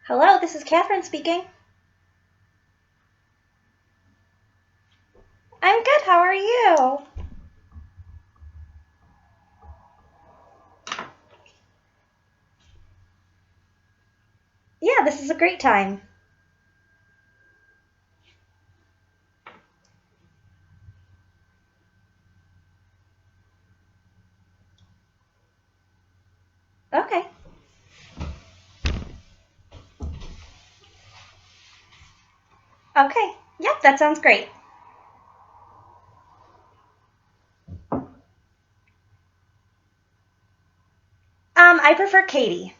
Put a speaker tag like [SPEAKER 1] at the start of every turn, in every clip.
[SPEAKER 1] Hello, this is Catherine speaking. I'm good. How are you? Yeah, this is a great time. Okay. Okay. Yep, that sounds great. I prefer Katie.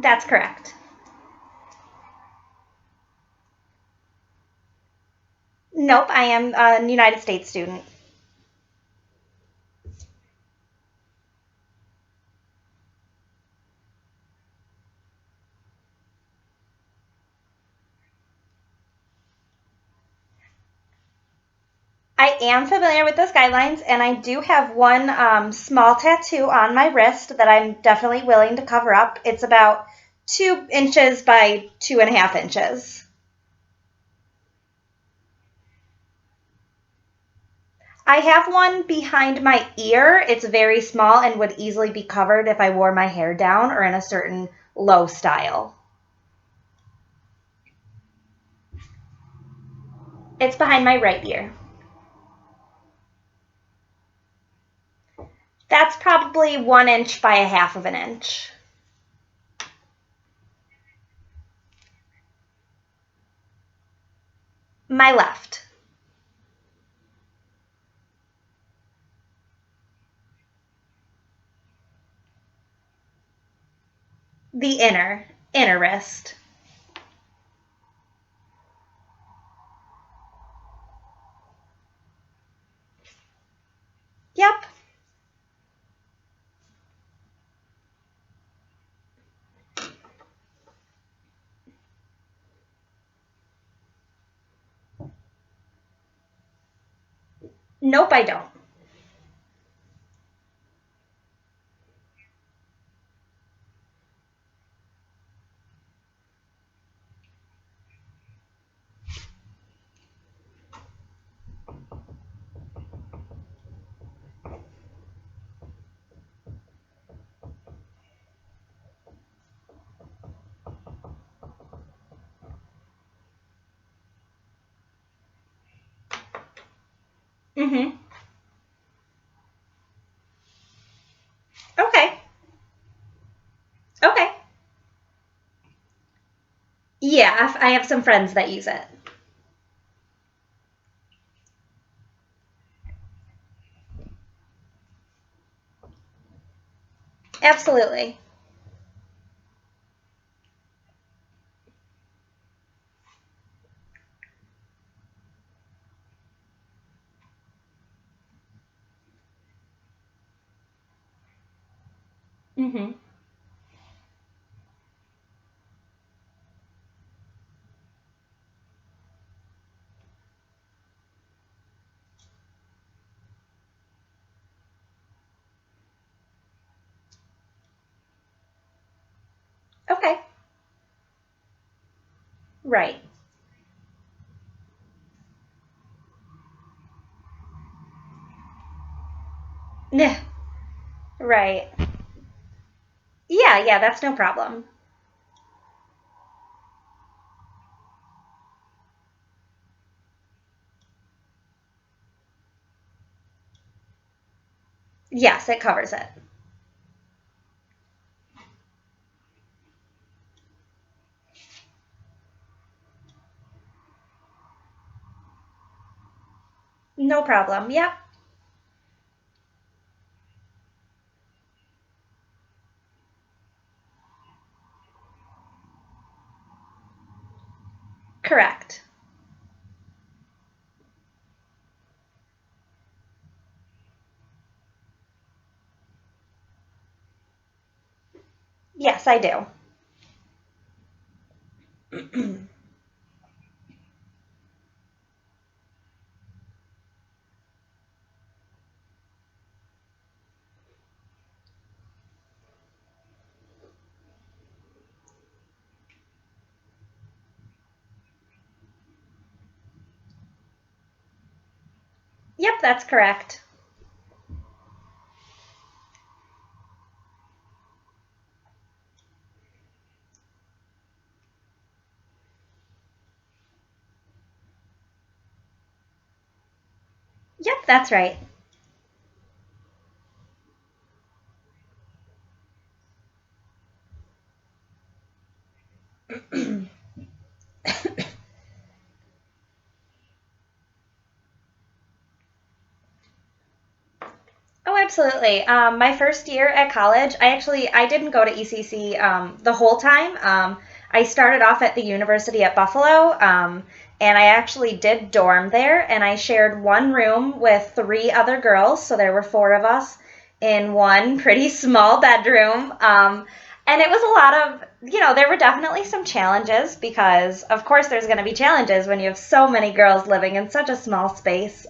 [SPEAKER 1] That's correct. Nope, I am a United States student. I am familiar with those guidelines, and I do have one small tattoo on my wrist that I'm definitely willing to cover up. It's about 2 inches by 2.5 inches. I have one behind my ear. It's very small and would easily be covered if I wore my hair down or in a certain low style. It's behind my right ear. That's probably 1 inch by a half of an inch. My left. The inner wrist. Yep. Nope, I don't. Mm-hmm. Okay. Okay. Yeah, I have some friends that use it. Absolutely. Mm-hmm. Okay. Right. Yeah. Right. Yeah, that's no problem. Yes, it covers it. No problem. Yep. Correct. Yes, I do. that's correct. Yep, that's right. Oh, absolutely. My first year at college, I didn't go to ECC the whole time. I started off at the University at Buffalo, and I actually did dorm there, and I shared one room with three other girls, so there were four of us in one pretty small bedroom. And it was a lot of, there were definitely some challenges because, of course, there's going to be challenges when you have so many girls living in such a small space.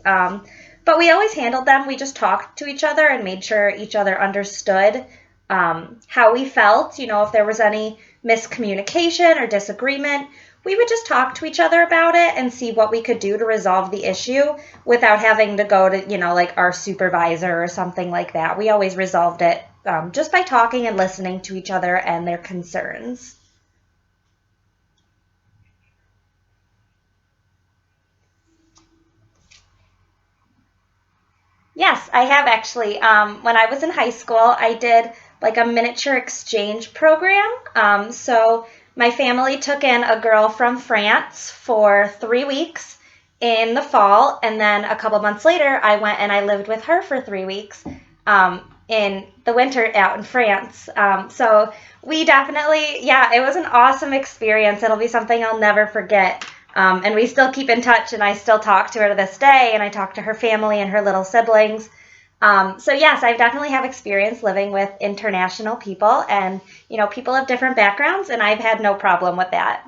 [SPEAKER 1] But we always handled them. We just talked to each other and made sure each other understood how we felt. If there was any miscommunication or disagreement, we would just talk to each other about it and see what we could do to resolve the issue without having to go to, like our supervisor or something like that. We always resolved it just by talking and listening to each other and their concerns. Yes, I have actually. When I was in high school, I did like a miniature exchange program. So my family took in a girl from France for 3 weeks in the fall, and then a couple months later, I went and I lived with her for 3 weeks in the winter out in France. So we definitely, yeah, it was an awesome experience. It'll be something I'll never forget. And we still keep in touch, and I still talk to her to this day, and I talk to her family and her little siblings. So yes, I definitely have experience living with international people, and people of different backgrounds, and I've had no problem with that.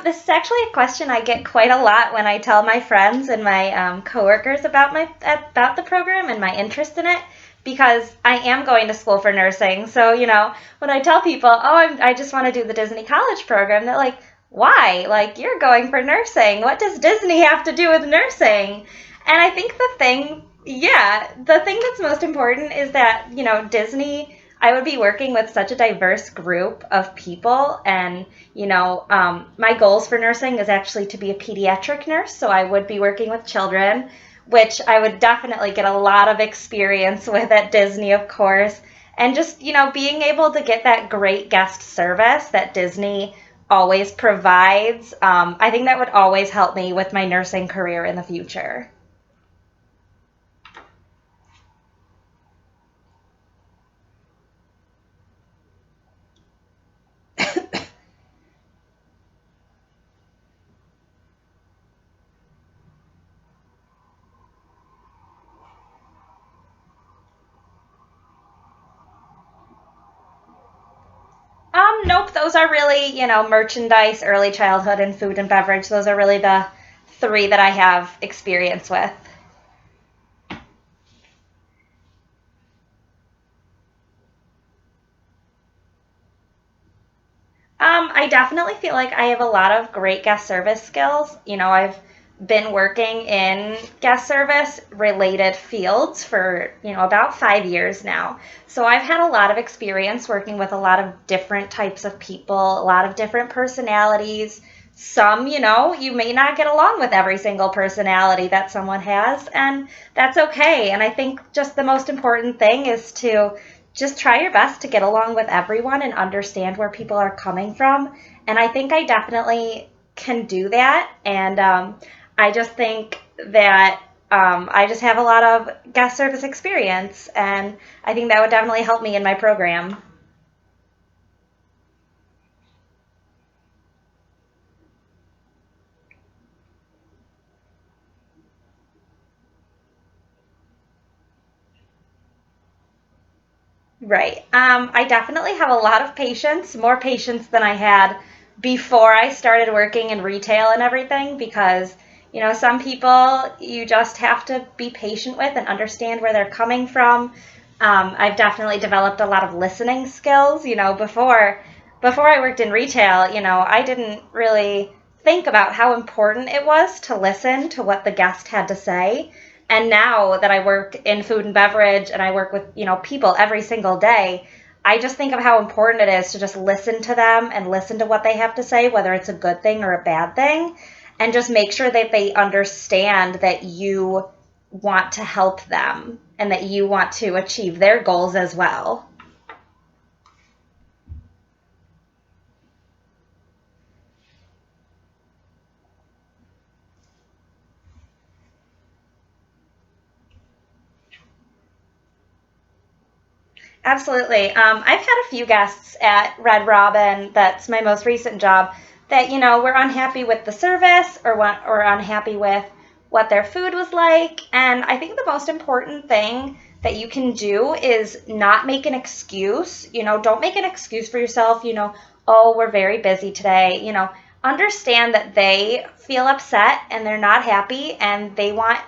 [SPEAKER 1] This is actually a question I get quite a lot when I tell my friends and my coworkers about the program and my interest in it, because I am going to school for nursing. So when I tell people, oh, I just want to do the Disney College program, they're like, why? Like, you're going for nursing. What does Disney have to do with nursing? And I think the thing that's most important is that Disney. I would be working with such a diverse group of people, and my goals for nursing is actually to be a pediatric nurse, so I would be working with children, which I would definitely get a lot of experience with at Disney, of course. And just, being able to get that great guest service that Disney always provides, I think that would always help me with my nursing career in the future. Nope, those are really, merchandise, early childhood, and food and beverage. Those are really the three that I have experience with. I definitely feel like I have a lot of great guest service skills. I've been working in guest service related fields for, about 5 years now. So I've had a lot of experience working with a lot of different types of people, a lot of different personalities. Some, you may not get along with every single personality that someone has, and that's okay. And I think just the most important thing is to just try your best to get along with everyone and understand where people are coming from. And I think I definitely can do that. And I just think that I just have a lot of guest service experience, and I think that would definitely help me in my program. Right. I definitely have a lot of patience, more patience than I had before I started working in retail and everything, because, some people you just have to be patient with and understand where they're coming from. I've definitely developed a lot of listening skills. Before I worked in retail, I didn't really think about how important it was to listen to what the guest had to say. And now that I work in food and beverage and I work with, people every single day, I just think of how important it is to just listen to them and listen to what they have to say, whether it's a good thing or a bad thing, and just make sure that they understand that you want to help them and that you want to achieve their goals as well. Absolutely. I've had a few guests at Red Robin, that's my most recent job, that, were unhappy with the service or unhappy with what their food was like. And I think the most important thing that you can do is not make an excuse. Don't make an excuse for yourself, oh, we're very busy today. Understand that they feel upset and they're not happy and they want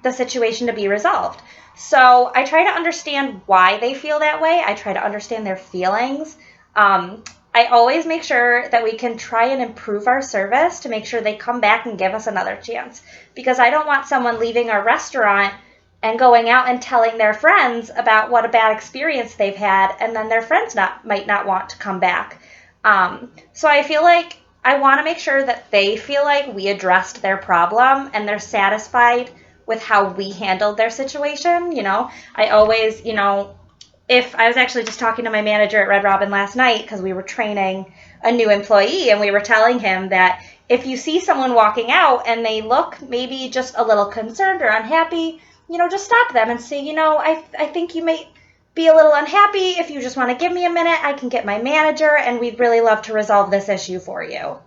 [SPEAKER 1] the situation to be resolved. So I try to understand why they feel that way. I try to understand their feelings. I always make sure that we can try and improve our service to make sure they come back and give us another chance. Because I don't want someone leaving our restaurant and going out and telling their friends about what a bad experience they've had, and then their friends might not want to come back. So I feel like I want to make sure that they feel like we addressed their problem and they're satisfied with how we handled their situation. I always, if I was actually just talking to my manager at Red Robin last night because we were training a new employee and we were telling him that if you see someone walking out and they look maybe just a little concerned or unhappy, just stop them and say, I think you may be a little unhappy. If you just want to give me a minute, I can get my manager and we'd really love to resolve this issue for you.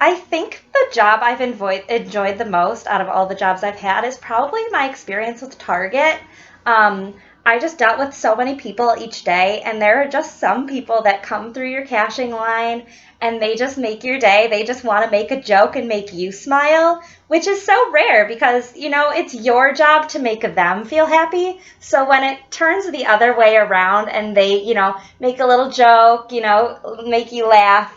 [SPEAKER 1] I think the job I've enjoyed the most out of all the jobs I've had is probably my experience with Target. Um, I just dealt with so many people each day, and there are just some people that come through your cashing line and they just make your day. They just want to make a joke and make you smile, which is so rare because, it's your job to make them feel happy. So when it turns the other way around and they, make a little joke, make you laugh,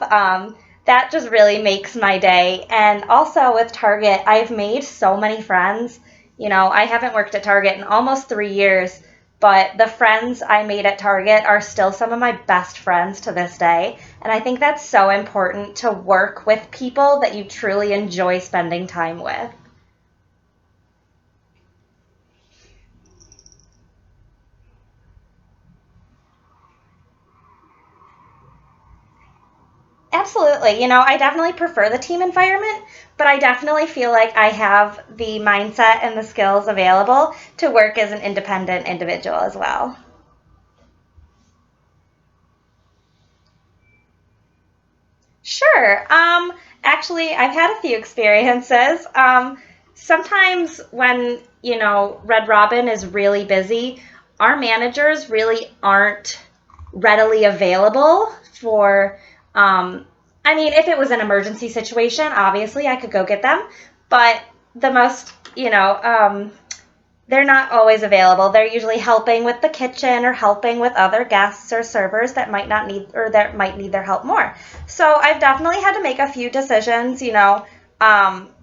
[SPEAKER 1] that just really makes my day. And also with Target, I've made so many friends. I haven't worked at Target in almost 3 years, but the friends I made at Target are still some of my best friends to this day. And I think that's so important to work with people that you truly enjoy spending time with. Absolutely. I definitely prefer the team environment, but I definitely feel like I have the mindset and the skills available to work as an independent individual as well. Sure. Actually, I've had a few experiences. Sometimes when, Red Robin is really busy, our managers really aren't readily available for, I mean, if it was an emergency situation, obviously I could go get them, but the most, they're not always available. They're usually helping with the kitchen or helping with other guests or servers that might not need or that might need their help more. So I've definitely had to make a few decisions,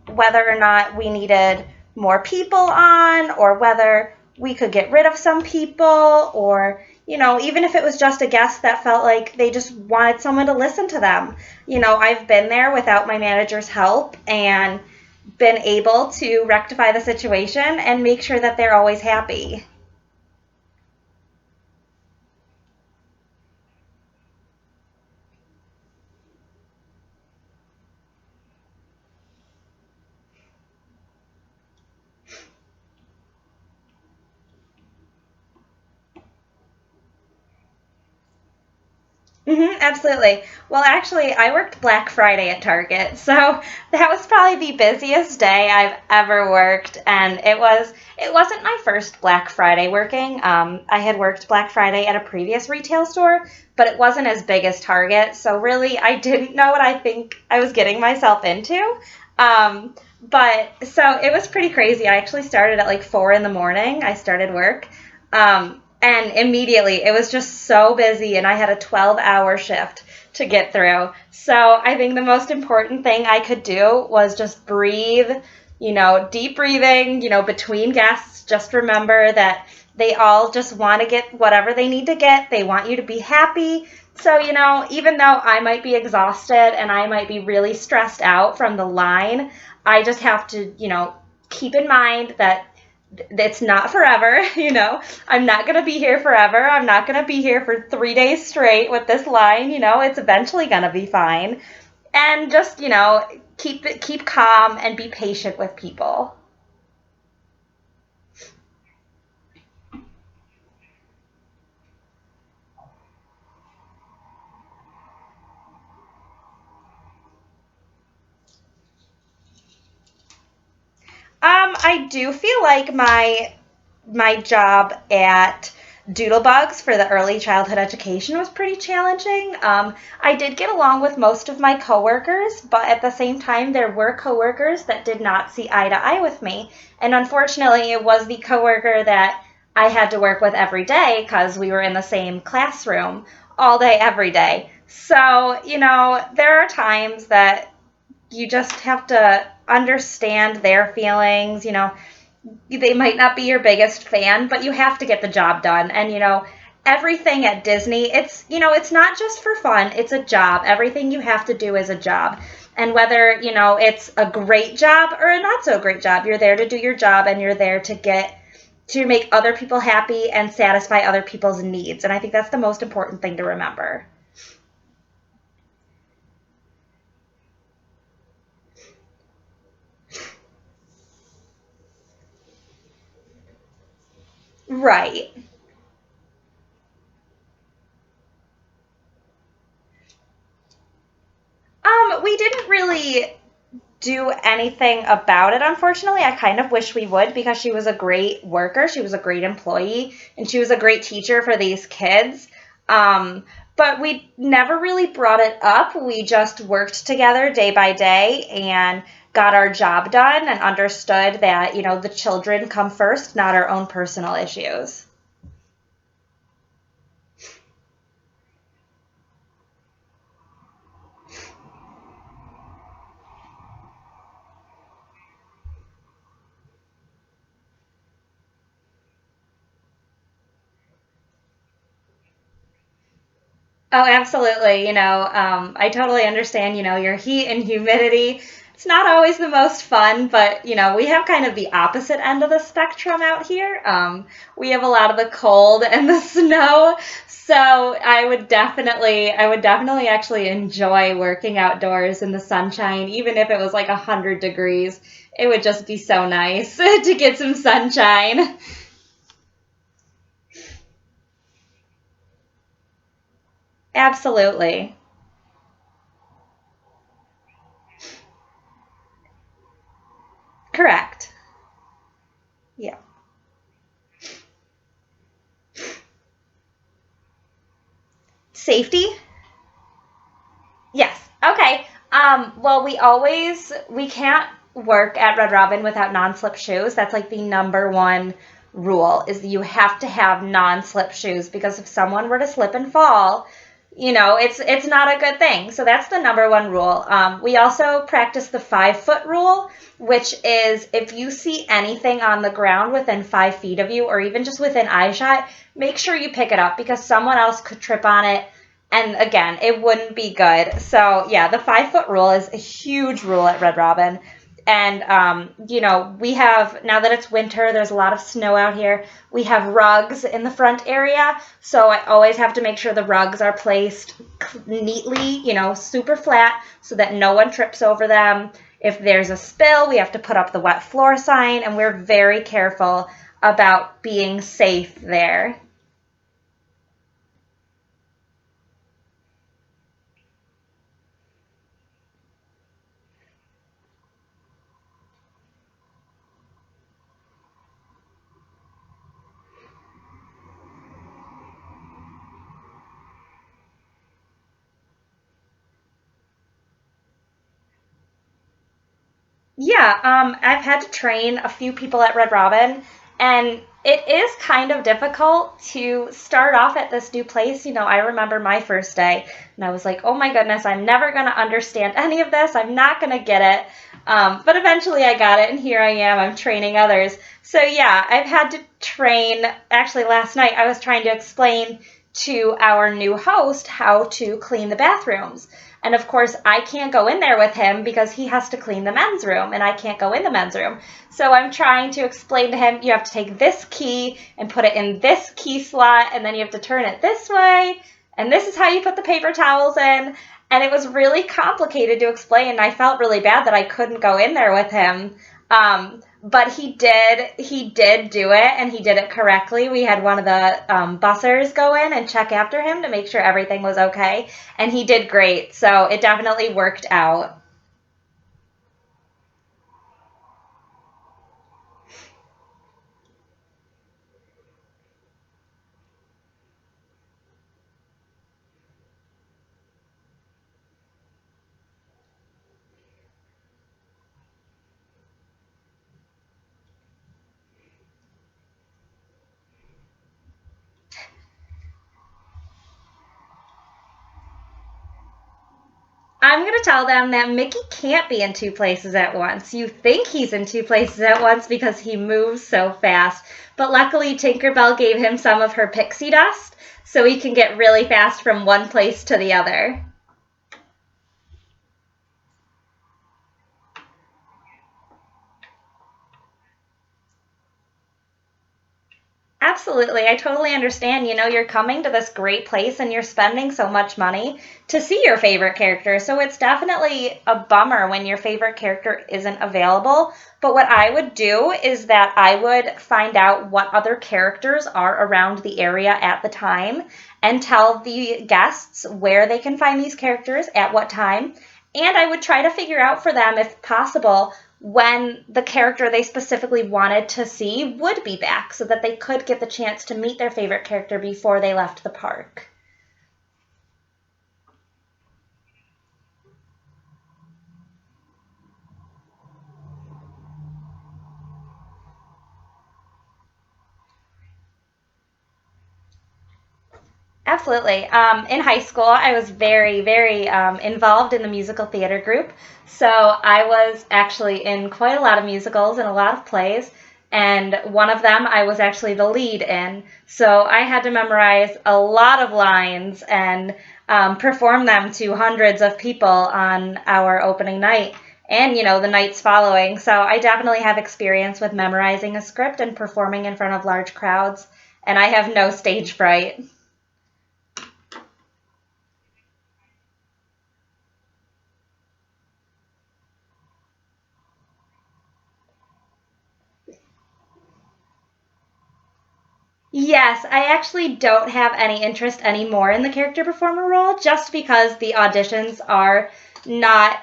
[SPEAKER 1] whether or not we needed more people on or whether we could get rid of some people or, even if it was just a guest that felt like they just wanted someone to listen to them. I've been there without my manager's help and been able to rectify the situation and make sure that they're always happy. Absolutely. Well, actually, I worked Black Friday at Target, so that was probably the busiest day I've ever worked, and it wasn't my first Black Friday working. I had worked Black Friday at a previous retail store, but it wasn't as big as Target, so really I didn't know what I think I was getting myself into. But so it was pretty crazy. I actually started at like 4 in the morning. I started work. And immediately it was just so busy, and I had a 12-hour shift to get through. So I think the most important thing I could do was just breathe, deep breathing, between guests. Just remember that they all just want to get whatever they need to get. They want you to be happy. So, even though I might be exhausted and I might be really stressed out from the line, I just have to, keep in mind that it's not forever. I'm not going to be here forever. I'm not going to be here for 3 days straight with this line. It's eventually going to be fine. And just, keep calm and be patient with people. I do feel like my job at Doodlebugs for the early childhood education was pretty challenging. I did get along with most of my coworkers, but at the same time, there were coworkers that did not see eye to eye with me. And unfortunately, it was the coworker that I had to work with every day because we were in the same classroom all day, every day. So, there are times that you just have to understand their feelings. They might not be your biggest fan, but you have to get the job done. And, everything at Disney, it's not just for fun, it's a job. Everything you have to do is a job. And whether, it's a great job or a not so great job, you're there to do your job, and you're there to make other people happy and satisfy other people's needs. And I think that's the most important thing to remember. Right. We didn't really do anything about it, unfortunately. I kind of wish we would, because she was a great worker, she was a great employee, and she was a great teacher for these kids. Um, but we never really brought it up. We just worked together day by day and got our job done and understood that, the children come first, not our own personal issues. Oh, absolutely. I totally understand, your heat and humidity. It's not always the most fun, but, we have kind of the opposite end of the spectrum out here. We have a lot of the cold and the snow. So I would definitely actually enjoy working outdoors in the sunshine, even if it was like 100 degrees. It would just be so nice to get some sunshine. Absolutely. Correct. Yeah. Safety? Yes. Okay. Well, we can't work at Red Robin without non-slip shoes. That's like the number one rule, is that you have to have non-slip shoes, because if someone were to slip and fall, it's not a good thing. So that's the number one rule. We also practice the 5 foot rule, which is if you see anything on the ground within 5 feet of you, or even just within eye shot, make sure you pick it up, because someone else could trip on it, and again, it wouldn't be good. So yeah, the 5 foot rule is a huge rule at Red Robin. And, we have, now that it's winter, there's a lot of snow out here. We have rugs in the front area. So I always have to make sure the rugs are placed neatly, super flat, so that no one trips over them. If there's a spill, we have to put up the wet floor sign, and we're very careful about being safe there. Yeah, I've had to train a few people at Red Robin, and it is kind of difficult to start off at this new place. I remember my first day, and I was like, oh my goodness, I'm never going to understand any of this. I'm not going to get it. But eventually I got it, and here I am. I'm training others. So, yeah, I've had to train. Actually, last night I was trying to explain to our new host how to clean the bathrooms. And of course, I can't go in there with him because he has to clean the men's room and I can't go in the men's room. So I'm trying to explain to him, you have to take this key and put it in this key slot, and then you have to turn it this way. And this is how you put the paper towels in. And it was really complicated to explain. And I felt really bad that I couldn't go in there with him. But he did do it, and he did it correctly. We had one of the bussers go in and check after him to make sure everything was okay, and he did great. So it definitely worked out. I'm going to tell them that Mickey can't be in two places at once. You think he's in two places at once because he moves so fast. But luckily, Tinkerbell gave him some of her pixie dust so he can get really fast from one place to the other. Absolutely. I totally understand. You're coming to this great place and you're spending so much money to see your favorite character. So it's definitely a bummer when your favorite character isn't available. But what I would do is that I would find out what other characters are around the area at the time and tell the guests where they can find these characters at what time. And I would try to figure out for them, if possible, when the character they specifically wanted to see would be back so that they could get the chance to meet their favorite character before they left the park. Absolutely. In high school, I was very, very involved in the musical theater group. So I was actually in quite a lot of musicals and a lot of plays. And one of them I was actually the lead in. So I had to memorize a lot of lines and perform them to hundreds of people on our opening night and, the nights following. So I definitely have experience with memorizing a script and performing in front of large crowds. And I have no stage fright. Yes, I actually don't have any interest anymore in the character performer role just because the auditions are not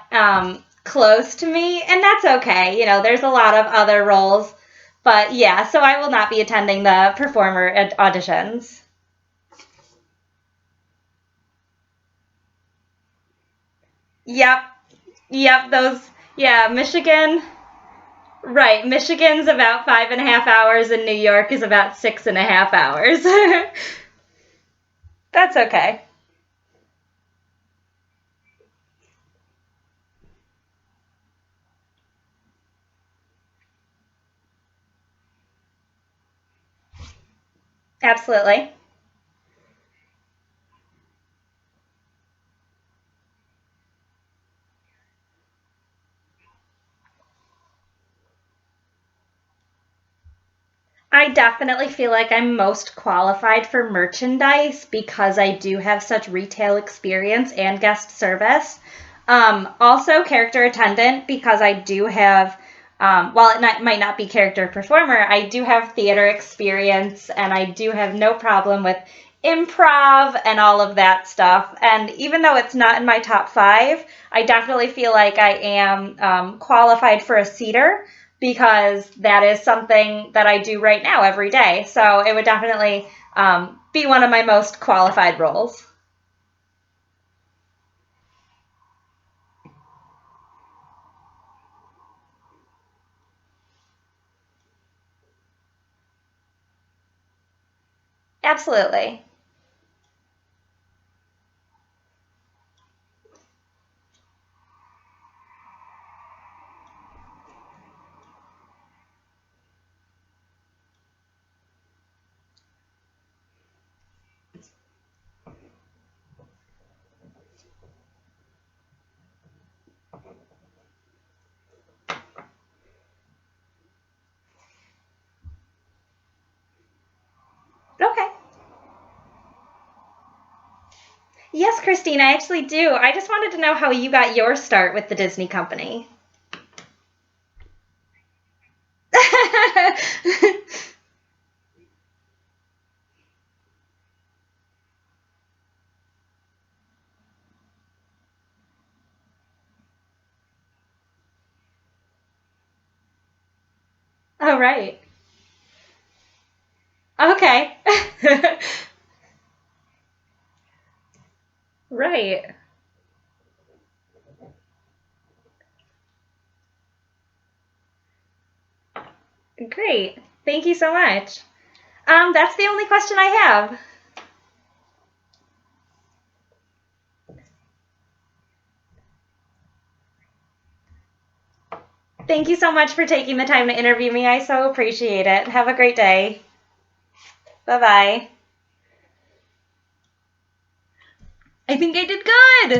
[SPEAKER 1] close to me, and that's okay. There's a lot of other roles, but yeah, so I will not be attending the performer auditions. Yep, yep, yeah, Michigan, right. Michigan's about 5.5 hours, and New York is about 6.5 hours. That's okay. Absolutely. I definitely feel like I'm most qualified for merchandise because I do have such retail experience and guest service. Also, character attendant because I do have, while might not be character performer, I do have theater experience and I do have no problem with improv and all of that stuff. And even though it's not in my top five, I definitely feel like I am qualified for a seater because that is something that I do right now every day. So it would definitely be one of my most qualified roles. Absolutely. Okay. Yes, Christine, I actually do. I just wanted to know how you got your start with the Disney company. Oh, right. Okay. Right. Great. Thank you so much. That's the only question I have. Thank you so much for taking the time to interview me. I so appreciate it. Have a great day. Bye-bye. I think I did good.